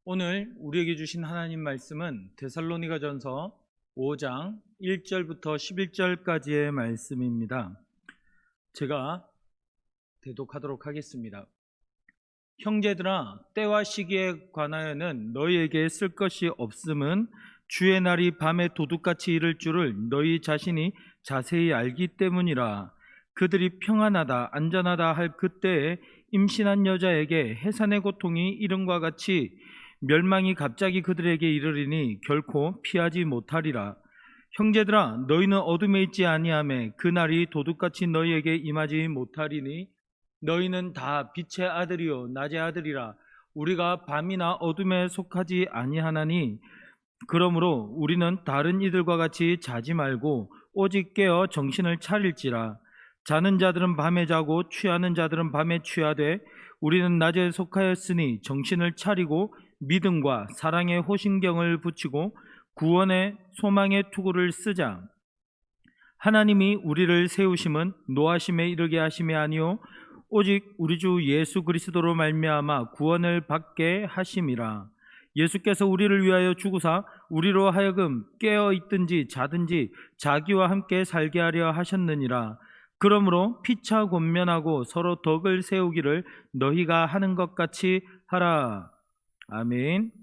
오늘 우리에게 주신 하나님 말씀은 데살로니가전서 5장 1절부터 11절까지의 말씀입니다. 제가 대독하도록 하겠습니다. 형제들아, 때와 시기에 관하여는 너희에게 쓸 것이 없음은 주의 날이 밤에 도둑같이 이를 줄을 너희 자신이 자세히 알기 때문이라. 그들이 평안하다 안전하다 할 그때에 임신한 여자에게 해산의 고통이 이른과 같이 멸망이 갑자기 그들에게 이르리니 결코 피하지 못하리라. 형제들아, 너희는 어둠에 있지 아니하매 그 날이 도둑같이 너희에게 임하지 못하리니 너희는 다 빛의 아들이요 낮의 아들이라. 우리가 밤이나 어둠에 속하지 아니하나니 그러므로 우리는 다른 이들과 같이 자지 말고 오직 깨어 정신을 차릴지라. 자는 자들은 밤에 자고 취하는 자들은 밤에 취하되 우리는 낮에 속하였으니 정신을 차리고 믿음과 사랑의 호신경을 붙이고 구원의 소망의 투구를 쓰자. 하나님이 우리를 세우심은 노하심에 이르게 하심이 아니요 오직 우리 주 예수 그리스도로 말미암아 구원을 받게 하심이라. 예수께서 우리를 위하여 죽으사 우리로 하여금 깨어 있든지 자든지 자기와 함께 살게 하려 하셨느니라. 그러므로 피차 권면하고 서로 덕을 세우기를 너희가 하는 것 같이 하라. 아멘.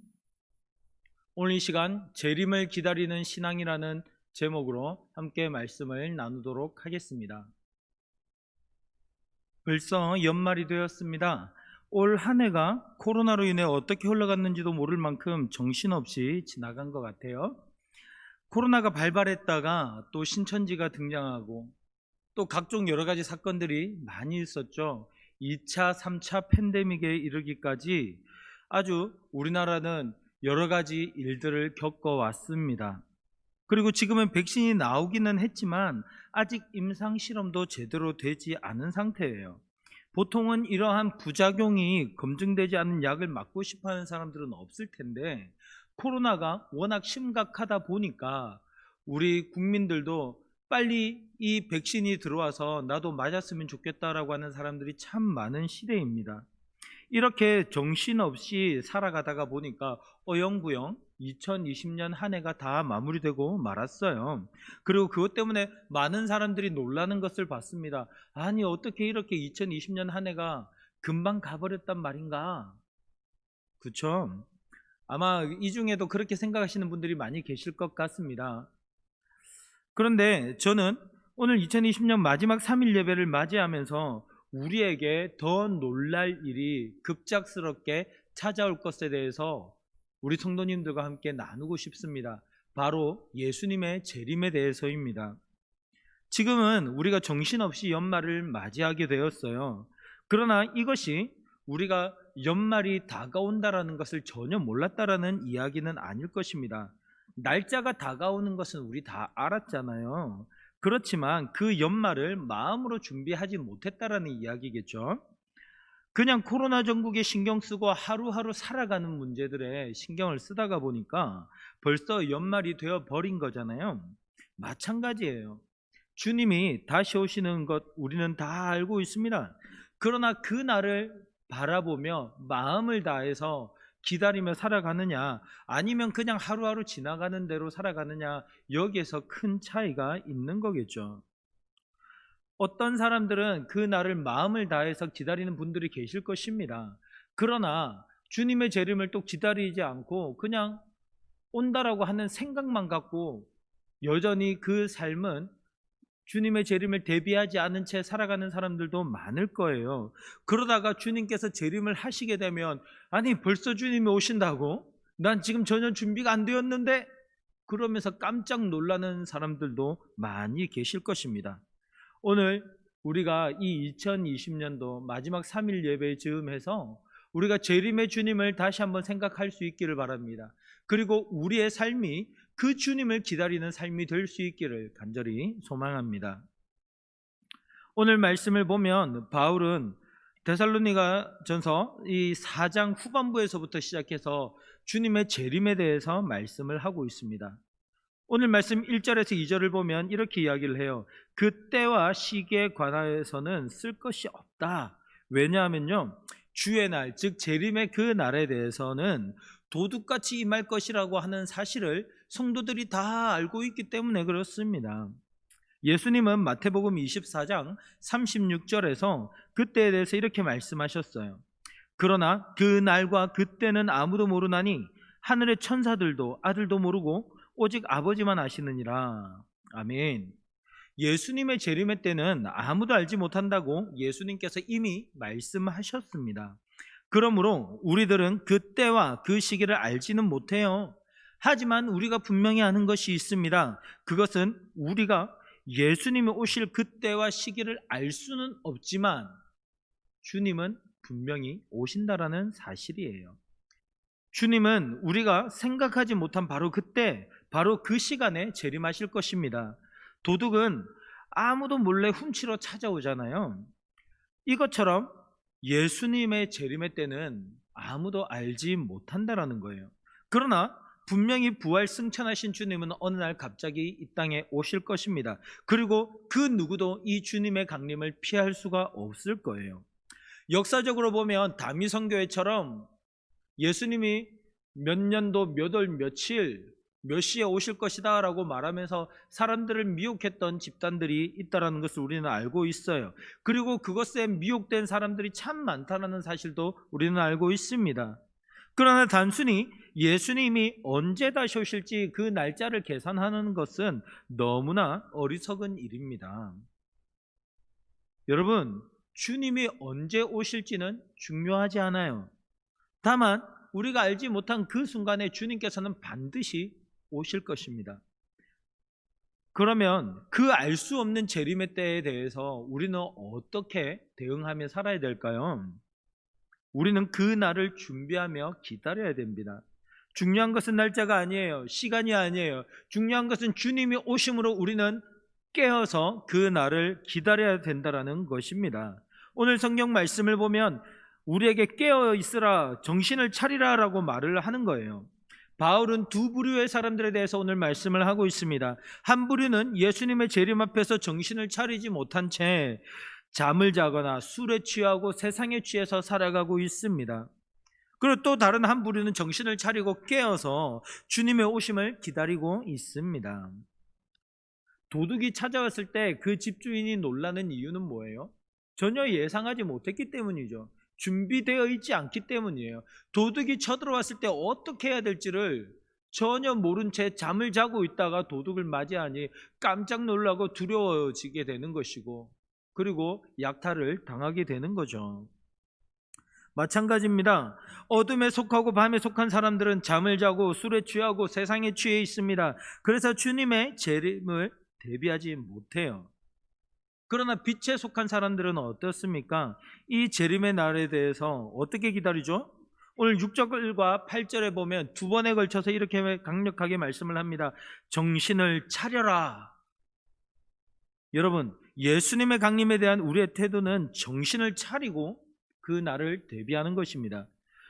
오늘 이 시간 재림을 기다리는 신앙이라는 제목으로 함께 말씀을 나누도록 하겠습니다. 벌써 연말이 되었습니다. 올 한 해가 코로나로 인해 어떻게 흘러갔는지도 모를 만큼 정신없이 지나간 것 같아요. 코로나가 발발했다가 또 신천지가 등장하고 또 각종 여러 가지 사건들이 많이 있었죠. 2차, 3차 팬데믹에 이르기까지 아주 우리나라는 여러 가지 일들을 겪어왔습니다. 그리고 지금은 백신이 나오기는 했지만 아직 임상실험도 제대로 되지 않은 상태예요. 보통은 이러한 부작용이 검증되지 않은 약을 맞고 싶어하는 사람들은 없을 텐데 코로나가 워낙 심각하다 보니까 우리 국민들도 빨리 이 백신이 들어와서 나도 맞았으면 좋겠다라고 하는 사람들이 참 많은 시대입니다. 이렇게 정신없이 살아가다가 보니까 어영부영 2020년 한 해가 다 마무리되고 말았어요. 그리고 그것 때문에 많은 사람들이 놀라는 것을 봤습니다. 아니, 어떻게 이렇게 2020년 한 해가 금방 가버렸단 말인가? 그쵸? 아마 이 중에도 그렇게 생각하시는 분들이 많이 계실 것 같습니다. 그런데 저는 오늘 2020년 마지막 3일 예배를 맞이하면서 우리에게 더 놀랄 일이 급작스럽게 찾아올 것에 대해서 우리 성도님들과 함께 나누고 싶습니다. 바로 예수님의 재림에 대해서입니다. 지금은 우리가 정신없이 연말을 맞이하게 되었어요. 그러나 이것이 우리가 연말이 다가온다라는 것을 전혀 몰랐다라는 이야기는 아닐 것입니다. 날짜가 다가오는 것은 우리 다 알았잖아요. 그렇지만 그 연말을 마음으로 준비하지 못했다라는 이야기겠죠. 그냥 코로나 전국에 신경 쓰고 하루하루 살아가는 문제들에 신경을 쓰다가 보니까 벌써 연말이 되어 버린 거잖아요. 마찬가지예요. 주님이 다시 오시는 것 우리는 다 알고 있습니다. 그러나 그 날을 바라보며 마음을 다해서 기다리며 살아가느냐 아니면 그냥 하루하루 지나가는 대로 살아가느냐, 여기에서 큰 차이가 있는 거겠죠. 어떤 사람들은 그 날을 마음을 다해서 기다리는 분들이 계실 것입니다. 그러나 주님의 재림을 또 기다리지 않고 그냥 온다라고 하는 생각만 갖고 여전히 그 삶은 주님의 재림을 대비하지 않은 채 살아가는 사람들도 많을 거예요. 그러다가 주님께서 재림을 하시게 되면 아니 벌써 주님이 오신다고? 난 지금 전혀 준비가 안 되었는데? 그러면서 깜짝 놀라는 사람들도 많이 계실 것입니다. 오늘 우리가 이 2020년도 마지막 3일 예배 즈음해서 우리가 재림의 주님을 다시 한번 생각할 수 있기를 바랍니다. 그리고 우리의 삶이 그 주님을 기다리는 삶이 될 수 있기를 간절히 소망합니다. 오늘 말씀을 보면 바울은 데살로니가전서 이 4장 후반부에서부터 시작해서 주님의 재림에 대해서 말씀을 하고 있습니다. 오늘 말씀 1절에서 2절을 보면 이렇게 이야기를 해요. 그 때와 시기에 관하여서는 쓸 것이 없다. 왜냐하면요, 주의 날, 즉 재림의 그 날에 대해서는 도둑같이 임할 것이라고 하는 사실을 성도들이 다 알고 있기 때문에 그렇습니다. 예수님은 마태복음 24장 36절에서 그때에 대해서 이렇게 말씀하셨어요. 그러나 그 날과 그때는 아무도 모르나니 하늘의 천사들도 아들도 모르고 오직 아버지만 아시느니라. 아멘. 예수님의 재림의 때는 아무도 알지 못한다고 예수님께서 이미 말씀하셨습니다. 그러므로 우리들은 그 때와 그 시기를 알지는 못해요. 하지만 우리가 분명히 아는 것이 있습니다. 그것은 우리가 예수님이 오실 그때와 시기를 알 수는 없지만 주님은 분명히 오신다라는 사실이에요. 주님은 우리가 생각하지 못한 바로 그때, 바로 그 시간에 재림하실 것입니다. 도둑은 아무도 몰래 훔치러 찾아오잖아요. 이것처럼 예수님의 재림의 때는 아무도 알지 못한다라는 거예요. 그러나 분명히 부활 승천하신 주님은 어느 날 갑자기 이 땅에 오실 것입니다. 그리고 그 누구도 이 주님의 강림을 피할 수가 없을 거예요. 역사적으로 보면 다미성교회처럼 예수님이 몇 년도 몇 월 며칠 몇 시에 오실 것이다 라고 말하면서 사람들을 미혹했던 집단들이 있다는 것을 우리는 알고 있어요. 그리고 그것에 미혹된 사람들이 참 많다는 사실도 우리는 알고 있습니다. 그러나 단순히 예수님이 언제 다시 오실지 그 날짜를 계산하는 것은 너무나 어리석은 일입니다. 여러분, 주님이 언제 오실지는 중요하지 않아요. 다만 우리가 알지 못한 그 순간에 주님께서는 반드시 오실 것입니다. 그러면 그 알 수 없는 재림의 때에 대해서 우리는 어떻게 대응하며 살아야 될까요? 우리는 그 날을 준비하며 기다려야 됩니다. 중요한 것은 날짜가 아니에요. 시간이 아니에요. 중요한 것은 주님이 오심으로 우리는 깨어서 그 날을 기다려야 된다는 것입니다. 오늘 성경 말씀을 보면 우리에게 깨어 있으라, 정신을 차리라 라고 말을 하는 거예요. 바울은 두 부류의 사람들에 대해서 오늘 말씀을 하고 있습니다. 한 부류는 예수님의 재림 앞에서 정신을 차리지 못한 채 잠을 자거나 술에 취하고 세상에 취해서 살아가고 있습니다. 그리고 또 다른 한 부류는 정신을 차리고 깨어서 주님의 오심을 기다리고 있습니다. 도둑이 찾아왔을 때 그 집주인이 놀라는 이유는 뭐예요? 전혀 예상하지 못했기 때문이죠. 준비되어 있지 않기 때문이에요. 도둑이 쳐들어왔을 때 어떻게 해야 될지를 전혀 모른 채 잠을 자고 있다가 도둑을 맞이하니 깜짝 놀라고 두려워지게 되는 것이고, 그리고 약탈을 당하게 되는 거죠. 마찬가지입니다. 어둠에 속하고 밤에 속한 사람들은 잠을 자고 술에 취하고 세상에 취해 있습니다. 그래서 주님의 재림을 대비하지 못해요. 그러나 빛에 속한 사람들은 어떻습니까? 이 재림의 날에 대해서 어떻게 기다리죠? 오늘 6절과 8절에 보면 두 번에 걸쳐서 이렇게 강력하게 말씀을 합니다. 정신을 차려라. 여러분, 예수님의 강림에 대한 우리의 태도는 정신을 차리고 그 날을 대비하는 것입니다.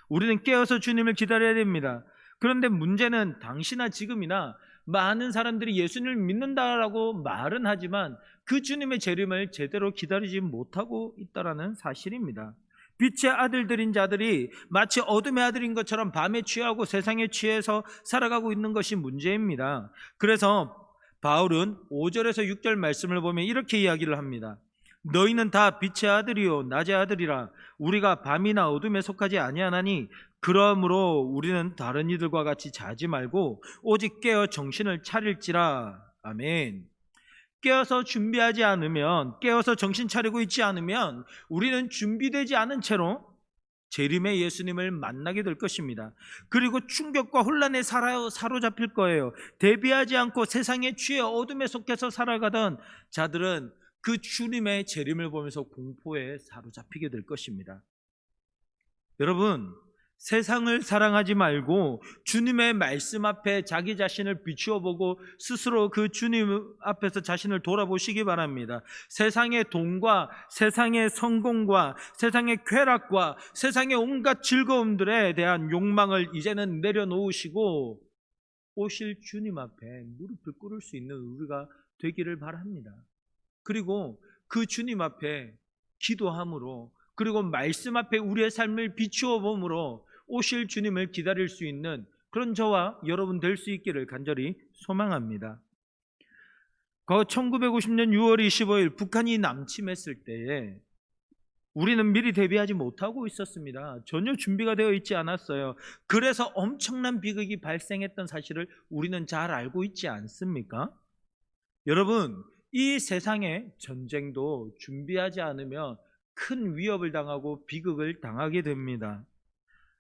우리는 깨어서 주님을 기다려야 됩니다. 그런데 문제는 당시나 지금이나 많은 사람들이 예수님을 믿는다라고 말은 하지만 그 주님의 재림을 제대로 기다리지 못하고 있다는 사실입니다. 빛의 아들들인 자들이 마치 어둠의 아들인 것처럼 밤에 취하고 세상에 취해서 살아가고 있는 것이 문제입니다. 그래서 바울은 5절에서 6절 말씀을 보면 이렇게 이야기를 합니다. 너희는 다 빛의 아들이요 낮의 아들이라. 우리가 밤이나 어둠에 속하지 아니하나니 그러므로 우리는 다른 이들과 같이 자지 말고 오직 깨어 정신을 차릴지라. 아멘. 깨어서 준비하지 않으면, 깨어서 정신 차리고 있지 않으면 우리는 준비되지 않은 채로 재림의 예수님을 만나게 될 것입니다. 그리고 충격과 혼란에 사로잡힐 거예요. 대비하지 않고 세상에 취해 어둠에 속해서 살아가던 자들은 그 주님의 재림을 보면서 공포에 사로잡히게 될 것입니다. 여러분, 세상을 사랑하지 말고 주님의 말씀 앞에 자기 자신을 비추어 보고 스스로 그 주님 앞에서 자신을 돌아보시기 바랍니다. 세상의 돈과 세상의 성공과 세상의 쾌락과 세상의 온갖 즐거움들에 대한 욕망을 이제는 내려놓으시고 오실 주님 앞에 무릎을 꿇을 수 있는 우리가 되기를 바랍니다. 그리고 그 주님 앞에 기도함으로 그리고 말씀 앞에 우리의 삶을 비추어 봄으로 오실 주님을 기다릴 수 있는 그런 저와 여러분 될 수 있기를 간절히 소망합니다. 1950년 6월 25일 북한이 남침했을 때에 우리는 미리 대비하지 못하고 있었습니다. 전혀 준비가 되어 있지 않았어요. 그래서 엄청난 비극이 발생했던 사실을 우리는 잘 알고 있지 않습니까? 여러분, 이 세상의 전쟁도 준비하지 않으면 큰 위협을 당하고 비극을 당하게 됩니다.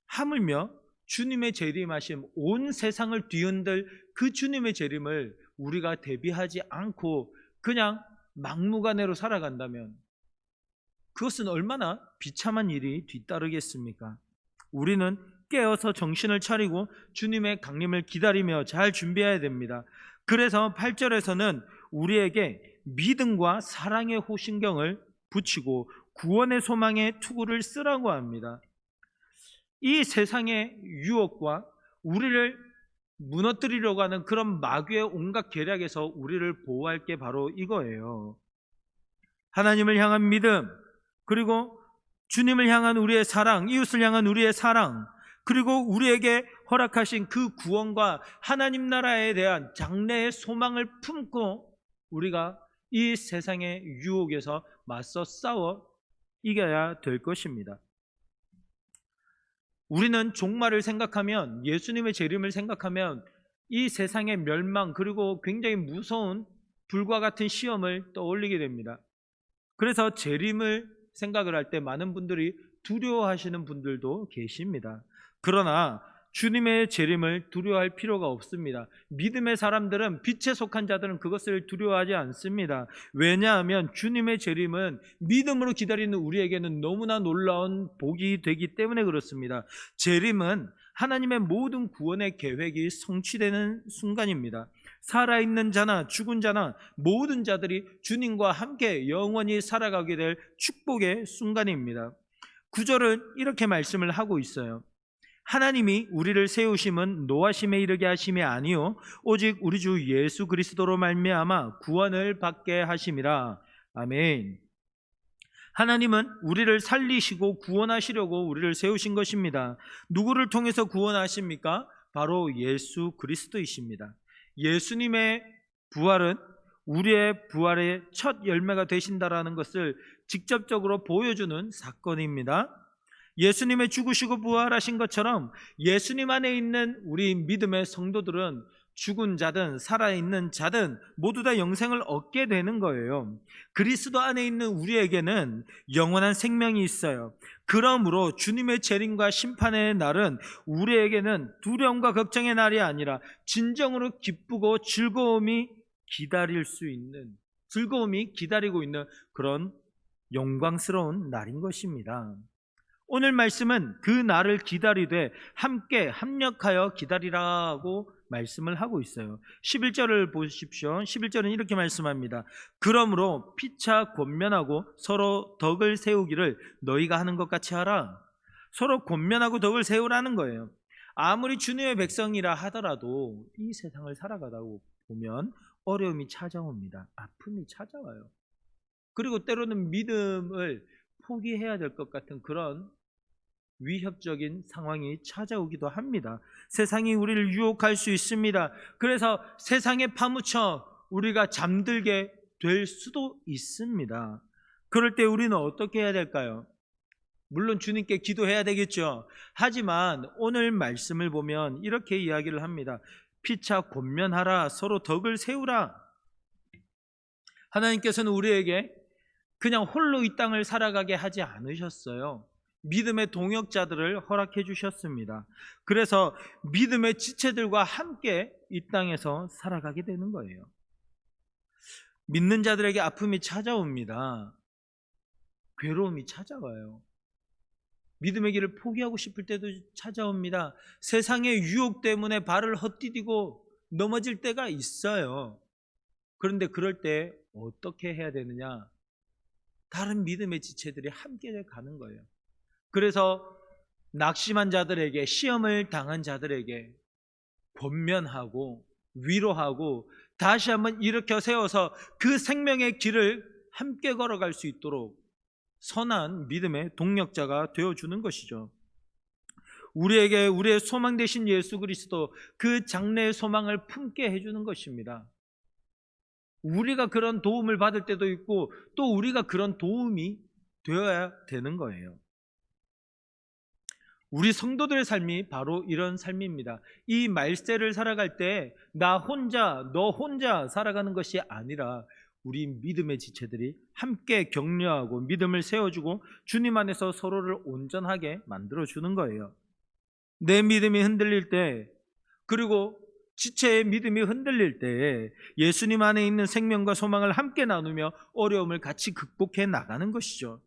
하물며 주님의 재림하심, 온 세상을 뒤흔들 그 주님의 재림을 우리가 대비하지 않고 그냥 막무가내로 살아간다면 그것은 얼마나 비참한 일이 뒤따르겠습니까? 우리는 깨어서 정신을 차리고 주님의 강림을 기다리며 잘 준비해야 됩니다. 그래서 8절에서는 우리에게 믿음과 사랑의 호신경을 붙이고 구원의 소망의 투구를 쓰라고 합니다. 이 세상의 유혹과 우리를 무너뜨리려고 하는 그런 마귀의 온갖 계략에서 우리를 보호할 게 바로 이거예요. 하나님을 향한 믿음, 그리고 주님을 향한 우리의 사랑, 이웃을 향한 우리의 사랑, 그리고 우리에게 허락하신 그 구원과 하나님 나라에 대한 장래의 소망을 품고 우리가 이 세상의 유혹에서 맞서 싸워 이겨야 될 것입니다. 우리는 종말을 생각하면, 예수님의 재림을 생각하면 이 세상의 멸망 그리고 굉장히 무서운 불과 같은 시험을 떠올리게 됩니다. 그래서 재림을 생각을 할 때 많은 분들이 두려워하시는 분들도 계십니다. 그러나 주님의 재림을 두려워할 필요가 없습니다. 믿음의 사람들은, 빛에 속한 자들은 그것을 두려워하지 않습니다. 왜냐하면 주님의 재림은 믿음으로 기다리는 우리에게는 너무나 놀라운 복이 되기 때문에 그렇습니다. 재림은 하나님의 모든 구원의 계획이 성취되는 순간입니다. 살아있는 자나 죽은 자나 모든 자들이 주님과 함께 영원히 살아가게 될 축복의 순간입니다. 9절은 이렇게 말씀을 하고 있어요. 하나님이 우리를 세우심은 노하심에 이르게 하심이 아니요 오직 우리 주 예수 그리스도로 말미암아 구원을 받게 하심이라. 아멘. 하나님은 우리를 살리시고 구원하시려고 우리를 세우신 것입니다. 누구를 통해서 구원하십니까? 바로 예수 그리스도이십니다. 예수님의 부활은 우리의 부활의 첫 열매가 되신다라는 것을 직접적으로 보여주는 사건입니다. 예수님의 죽으시고 부활하신 것처럼 예수님 안에 있는 우리 믿음의 성도들은 죽은 자든 살아있는 자든 모두 다 영생을 얻게 되는 거예요. 그리스도 안에 있는 우리에게는 영원한 생명이 있어요. 그러므로 주님의 재림과 심판의 날은 우리에게는 두려움과 걱정의 날이 아니라 진정으로 기쁘고 즐거움이 기다리고 있는 그런 영광스러운 날인 것입니다. 오늘 말씀은 그 날을 기다리되 함께 합력하여 기다리라고 말씀을 하고 있어요. 11절을 보십시오. 11절은 이렇게 말씀합니다. 그러므로 피차 권면하고 서로 덕을 세우기를 너희가 하는 것 같이 하라. 서로 권면하고 덕을 세우라는 거예요. 아무리 주님의 백성이라 하더라도 이 세상을 살아가다 보면 어려움이 찾아옵니다. 아픔이 찾아와요. 그리고 때로는 믿음을 포기해야 될 것 같은 그런 위협적인 상황이 찾아오기도 합니다. 세상이 우리를 유혹할 수 있습니다. 그래서 세상에 파묻혀 우리가 잠들게 될 수도 있습니다. 그럴 때 우리는 어떻게 해야 될까요? 물론 주님께 기도해야 되겠죠. 하지만 오늘 말씀을 보면 이렇게 이야기를 합니다. 피차 권면하라, 서로 덕을 세우라. 하나님께서는 우리에게 그냥 홀로 이 땅을 살아가게 하지 않으셨어요. 믿음의 동역자들을 허락해 주셨습니다. 그래서 믿음의 지체들과 함께 이 땅에서 살아가게 되는 거예요. 믿는 자들에게 아픔이 찾아옵니다. 괴로움이 찾아와요. 믿음의 길을 포기하고 싶을 때도 찾아옵니다. 세상의 유혹 때문에 발을 헛디디고 넘어질 때가 있어요. 그런데 그럴 때 어떻게 해야 되느냐? 다른 믿음의 지체들이 함께 가는 거예요. 그래서 낙심한 자들에게, 시험을 당한 자들에게 권면하고 위로하고 다시 한번 일으켜 세워서 그 생명의 길을 함께 걸어갈 수 있도록 선한 믿음의 동력자가 되어주는 것이죠. 우리에게 우리의 소망 되신 예수 그리스도, 그 장래의 소망을 품게 해주는 것입니다. 우리가 그런 도움을 받을 때도 있고 또 우리가 그런 도움이 되어야 되는 거예요. 우리 성도들의 삶이 바로 이런 삶입니다. 이 말세를 살아갈 때 나 혼자, 너 혼자 살아가는 것이 아니라 우리 믿음의 지체들이 함께 격려하고 믿음을 세워주고 주님 안에서 서로를 온전하게 만들어주는 거예요. 내 믿음이 흔들릴 때, 그리고 지체의 믿음이 흔들릴 때 예수님 안에 있는 생명과 소망을 함께 나누며 어려움을 같이 극복해 나가는 것이죠.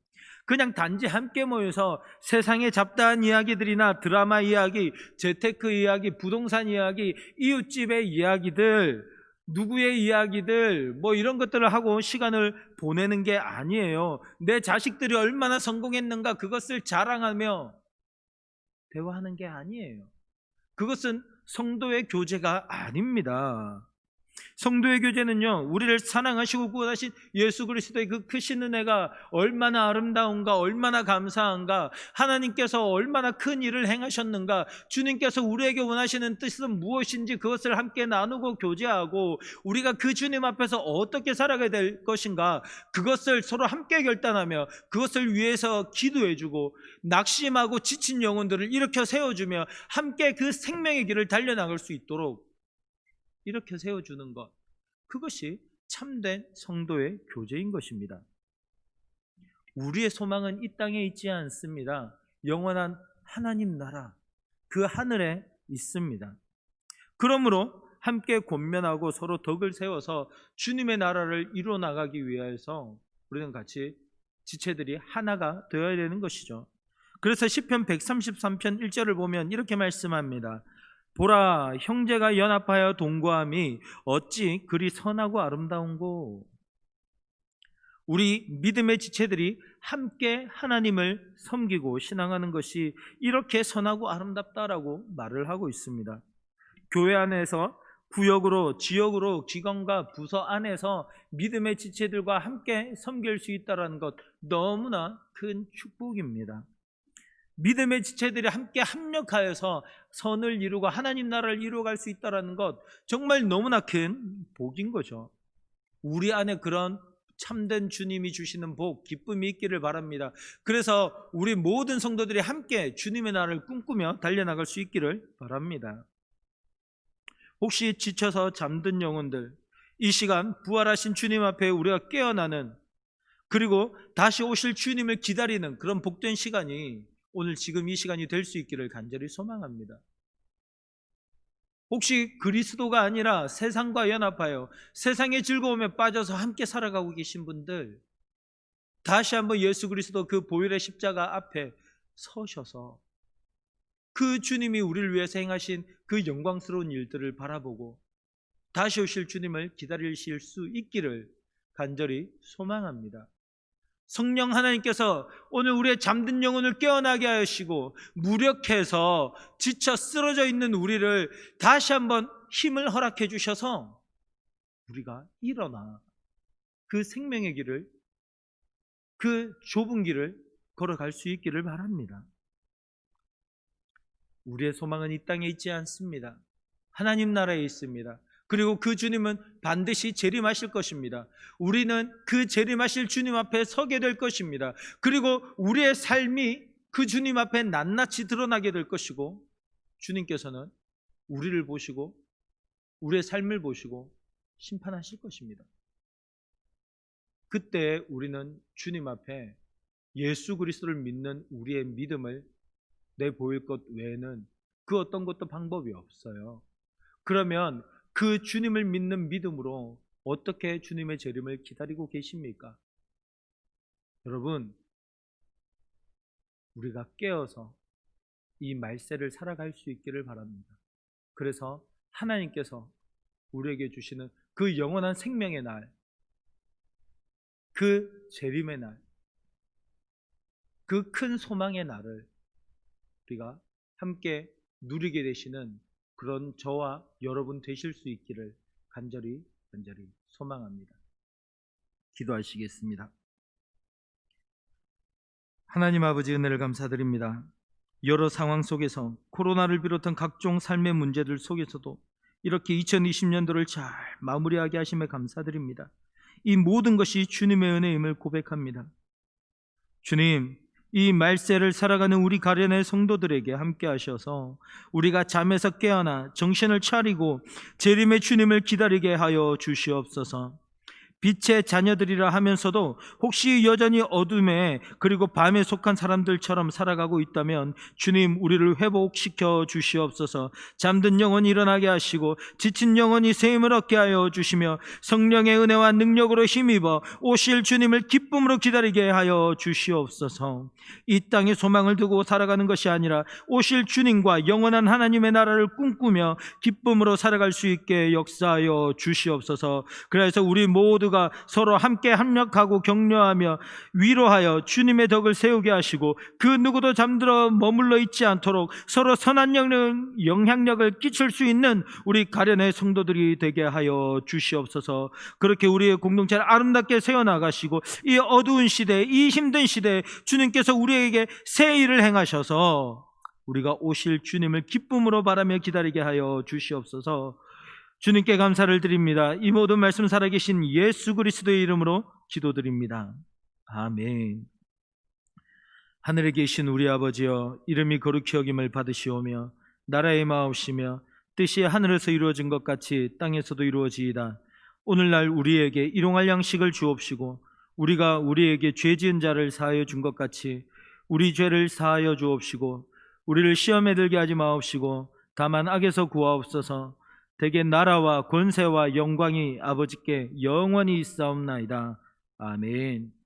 그냥 단지 함께 모여서 세상의 잡다한 이야기들이나 드라마 이야기, 재테크 이야기, 부동산 이야기, 이웃집의 이야기들, 누구의 이야기들, 뭐 이런 것들을 하고 시간을 보내는 게 아니에요. 내 자식들이 얼마나 성공했는가 그것을 자랑하며 대화하는 게 아니에요. 그것은 성도의 교제가 아닙니다. 성도의 교제는요, 우리를 사랑하시고 구원하신 예수 그리스도의 그 크신 은혜가 얼마나 아름다운가, 얼마나 감사한가, 하나님께서 얼마나 큰 일을 행하셨는가, 주님께서 우리에게 원하시는 뜻은 무엇인지 그것을 함께 나누고 교제하고 우리가 그 주님 앞에서 어떻게 살아가야 될 것인가, 그것을 서로 함께 결단하며 그것을 위해서 기도해주고 낙심하고 지친 영혼들을 일으켜 세워주며 함께 그 생명의 길을 달려나갈 수 있도록 이렇게 세워주는 것, 그것이 참된 성도의 교제인 것입니다. 우리의 소망은 이 땅에 있지 않습니다. 영원한 하나님 나라, 그 하늘에 있습니다. 그러므로 함께 권면하고 서로 덕을 세워서 주님의 나라를 이루어 나가기 위해서 우리는 같이 지체들이 하나가 되어야 되는 것이죠. 그래서 시편 133편 1절을 보면 이렇게 말씀합니다. 보라, 형제가 연합하여 동거함이 어찌 그리 선하고 아름다운고. 우리 믿음의 지체들이 함께 하나님을 섬기고 신앙하는 것이 이렇게 선하고 아름답다라고 말을 하고 있습니다. 교회 안에서 구역으로, 지역으로, 기관과 부서 안에서 믿음의 지체들과 함께 섬길 수 있다는 것, 너무나 큰 축복입니다. 믿음의 지체들이 함께 합력하여서 선을 이루고 하나님 나라를 이루어갈 수 있다는 것, 정말 너무나 큰 복인 거죠. 우리 안에 그런 참된 주님이 주시는 복, 기쁨이 있기를 바랍니다. 그래서 우리 모든 성도들이 함께 주님의 나라를 꿈꾸며 달려나갈 수 있기를 바랍니다. 혹시 지쳐서 잠든 영혼들, 이 시간 부활하신 주님 앞에 우리가 깨어나는, 그리고 다시 오실 주님을 기다리는 그런 복된 시간이 오늘 지금 이 시간이 될 수 있기를 간절히 소망합니다. 혹시 그리스도가 아니라 세상과 연합하여 세상의 즐거움에 빠져서 함께 살아가고 계신 분들, 다시 한번 예수 그리스도 그 보혈의 십자가 앞에 서셔서 그 주님이 우리를 위해서 행하신 그 영광스러운 일들을 바라보고 다시 오실 주님을 기다리실 수 있기를 간절히 소망합니다. 성령 하나님께서 오늘 우리의 잠든 영혼을 깨어나게 하시고 무력해서 지쳐 쓰러져 있는 우리를 다시 한번 힘을 허락해 주셔서 우리가 일어나 그 생명의 길을, 그 좁은 길을 걸어갈 수 있기를 바랍니다. 우리의 소망은 이 땅에 있지 않습니다. 하나님 나라에 있습니다. 그리고 그 주님은 반드시 재림하실 것입니다. 우리는 그 재림하실 주님 앞에 서게 될 것입니다. 그리고 우리의 삶이 그 주님 앞에 낱낱이 드러나게 될 것이고, 주님께서는 우리를 보시고 우리의 삶을 보시고 심판하실 것입니다. 그때 우리는 주님 앞에 예수 그리스도를 믿는 우리의 믿음을 내보일 것 외에는 그 어떤 것도 방법이 없어요. 그러면 그 주님을 믿는 믿음으로 어떻게 주님의 재림을 기다리고 계십니까? 여러분, 우리가 깨어서 이 말세를 살아갈 수 있기를 바랍니다. 그래서 하나님께서 우리에게 주시는 그 영원한 생명의 날, 그 재림의 날, 그 큰 소망의 날을 우리가 함께 누리게 되시는 그런 저와 여러분 되실 수 있기를 간절히 소망합니다. 기도하시겠습니다. 하나님 아버지 은혜를 감사드립니다. 여러 상황 속에서 코로나를 비롯한 각종 삶의 문제들 속에서도 이렇게 2020년도를 잘 마무리하게 하심에 감사드립니다. 이 모든 것이 주님의 은혜임을 고백합니다. 주님, 이 말세를 살아가는 우리 가련의 성도들에게 함께 하셔서 우리가 잠에서 깨어나 정신을 차리고 재림의 주님을 기다리게 하여 주시옵소서. 빛의 자녀들이라 하면서도 혹시 여전히 어둠에 그리고 밤에 속한 사람들처럼 살아가고 있다면 주님, 우리를 회복시켜 주시옵소서. 잠든 영혼이 일어나게 하시고 지친 영혼이 새 힘을 얻게 하여 주시며 성령의 은혜와 능력으로 힘입어 오실 주님을 기쁨으로 기다리게 하여 주시옵소서. 이 땅에 소망을 두고 살아가는 것이 아니라 오실 주님과 영원한 하나님의 나라를 꿈꾸며 기쁨으로 살아갈 수 있게 역사하여 주시옵소서. 그래서 우리 모두가 서로 함께 합력하고 격려하며 위로하여 주님의 덕을 세우게 하시고 그 누구도 잠들어 머물러 있지 않도록 서로 선한 영향력을 끼칠 수 있는 우리 가련의 성도들이 되게 하여 주시옵소서. 그렇게 우리의 공동체를 아름답게 세워나가시고 이 어두운 시대, 이 힘든 시대에 주님께서 우리에게 새 일을 행하셔서 우리가 오실 주님을 기쁨으로 바라며 기다리게 하여 주시옵소서. 주님께 감사를 드립니다. 이 모든 말씀 살아계신 예수 그리스도의 이름으로 기도드립니다. 아멘. 하늘에 계신 우리 아버지여, 이름이 거룩히 여김을 받으시오며 나라의 마옵시며 뜻이 하늘에서 이루어진 것 같이 땅에서도 이루어지이다. 오늘날 우리에게 일용할 양식을 주옵시고 우리가 우리에게 죄 지은 자를 사하여 준 것 같이 우리 죄를 사하여 주옵시고 우리를 시험에 들게 하지 마옵시고 다만 악에서 구하옵소서. 대개 나라와 권세와 영광이 아버지께 영원히 있사옵나이다. 아멘.